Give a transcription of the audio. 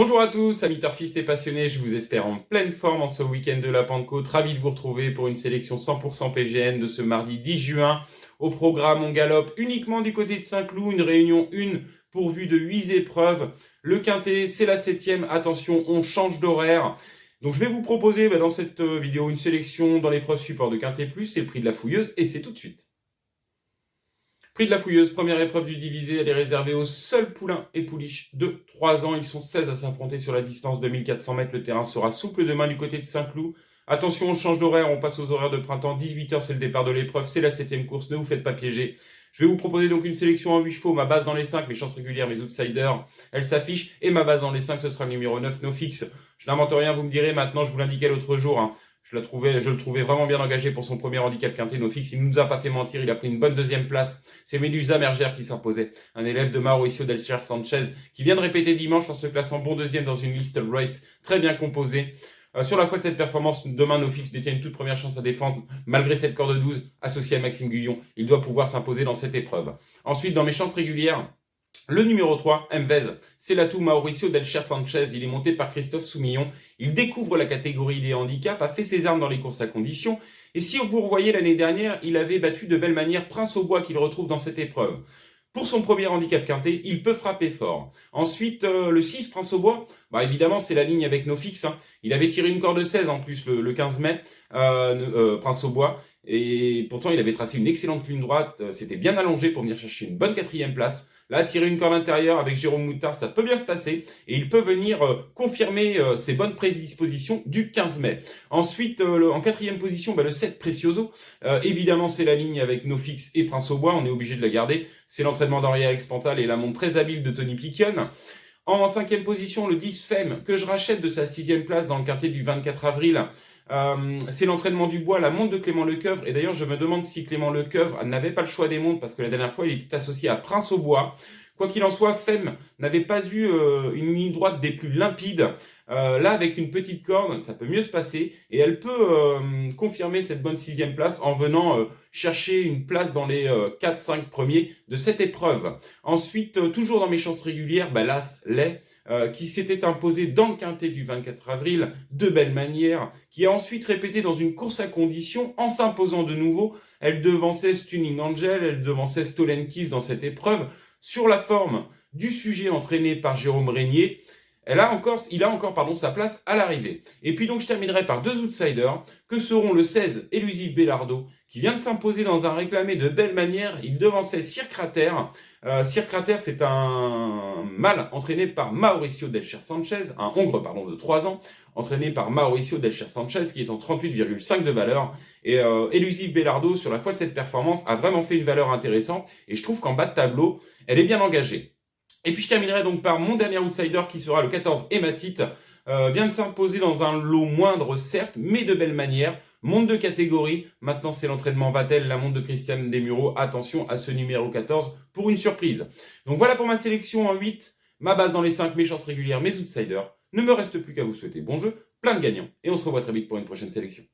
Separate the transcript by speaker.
Speaker 1: Bonjour à tous, amis turfistes et passionnés, je vous espère en pleine forme en ce week-end de la Pentecôte. Ravi de vous retrouver pour une sélection 100% PGN de ce mardi 10 juin. Au programme, on galope uniquement du côté de Saint-Cloud, une réunion 1 pourvue de 8 épreuves. Le quintet, c'est la 7e, attention, on change d'horaire. Donc je vais vous proposer dans cette vidéo une sélection dans l'épreuve support de Quintet Plus, c'est le prix de la fouilleuse et c'est tout de suite. Prix de la fouilleuse, première épreuve du divisé, elle est réservée aux seuls poulains et pouliches de 3 ans. Ils sont 16 à s'affronter sur la distance de 1400 mètres. Le terrain sera souple demain du côté de Saint-Cloud. Attention, on change d'horaire, on passe aux horaires de printemps. 18h, c'est le départ de l'épreuve, c'est la 7e course, ne vous faites pas piéger. Je vais vous proposer donc une sélection en 8 chevaux, ma base dans les 5, mes chances régulières, mes outsiders, elles s'affichent. Et ma base dans les 5, ce sera le numéro 9, No Fix. Je n'invente rien, vous me direz, maintenant je vous l'indiquais l'autre jour. Je le trouvais vraiment bien engagé pour son premier handicap quintet. No Fix, il ne nous a pas fait mentir, il a pris une bonne deuxième place. C'est Medusa Merger qui s'imposait. Un élève de Mauricio Delcher Sanchez, qui vient de répéter dimanche en se classant bon deuxième dans une liste race très bien composée. Sur la foi de cette performance, demain No Fix détient une toute première chance à défense, malgré cette corde 12 associée à Maxime Guyon. Il doit pouvoir s'imposer dans cette épreuve. Ensuite, dans mes chances régulières, le numéro 3, Mvez, c'est l'atout Mauricio Delcher Sanchez. Il est monté par Christophe Soumillon. Il découvre la catégorie des handicaps, a fait ses armes dans les courses à condition. Et si vous revoyez l'année dernière, il avait battu de belle manière Prince au Bois qu'il retrouve dans cette épreuve. Pour son premier handicap quintet, il peut frapper fort. Ensuite, le 6, Prince au Bois, évidemment, c'est la ligne avec No Fix. Il avait tiré une corde 16 en plus le 15 mai, Prince au Bois. Et pourtant, il avait tracé une excellente ligne droite. C'était bien allongé pour venir chercher une bonne 4e place. Là, tirer une corde intérieure avec Jérôme Moutard, ça peut bien se passer. Et il peut venir confirmer ses bonnes prédispositions du 15 mai. Ensuite, en 4e position, le 7, Precioso. Évidemment, c'est la ligne avec No Fix et Prince au Bois. On est obligé de la garder. C'est l'entraînement d'Henri-Alex Pantal et la montre très habile de Tony Piquion. En 5e position, le 10 Femme, que je rachète de sa 6e place dans le quintet du 24 avril. C'est l'entraînement du bois, la montre de Clément Lecoeuvre. Et d'ailleurs, je me demande si Clément Lecoeuvre n'avait pas le choix des montres, parce que la dernière fois, il était associé à Prince au Bois. Quoi qu'il en soit, Femme n'avait pas eu une ligne droite des plus limpides. Là, avec une petite corde, ça peut mieux se passer. Et elle peut confirmer cette bonne 6e place en venant chercher une place dans les 4-5 premiers de cette épreuve. Ensuite, toujours dans mes chances régulières, l'As Lay, qui s'était imposé dans le quintet du 24 avril de belle manière, qui a ensuite répété dans une course à condition en s'imposant de nouveau. Elle devançait Stunning Angel, elle devançait Stolen Kiss dans cette épreuve. Sur la forme du sujet entraîné par Jérôme Régnier, il a encore sa place à l'arrivée. Et puis donc je terminerai par 2 outsiders, que seront le 16, Elusif Bellardo, qui vient de s'imposer dans un réclamé de belle manière. Il devançait Sir Crater. Sir Crater, c'est un mâle entraîné par Mauricio Delcher Sanchez, un hongre de 3 ans, entraîné par Mauricio Delcher Sanchez, qui est en 38,5 de valeur. Et Elusif Bellardo, sur la foi de cette performance, a vraiment fait une valeur intéressante. Et je trouve qu'en bas de tableau, elle est bien engagée. Et puis je terminerai donc par mon dernier outsider qui sera le 14, Hématite. Vient de s'imposer dans un lot moindre certes, mais de belle manière. Montre de catégorie. Maintenant c'est l'entraînement Vatel, la montre de Christiane Desmureaux. Attention à ce numéro 14 pour une surprise. Donc voilà pour ma sélection en 8. Ma base dans les 5, mes chances régulières, mes outsiders. Ne me reste plus qu'à vous souhaiter bon jeu, plein de gagnants. Et on se revoit très vite pour une prochaine sélection.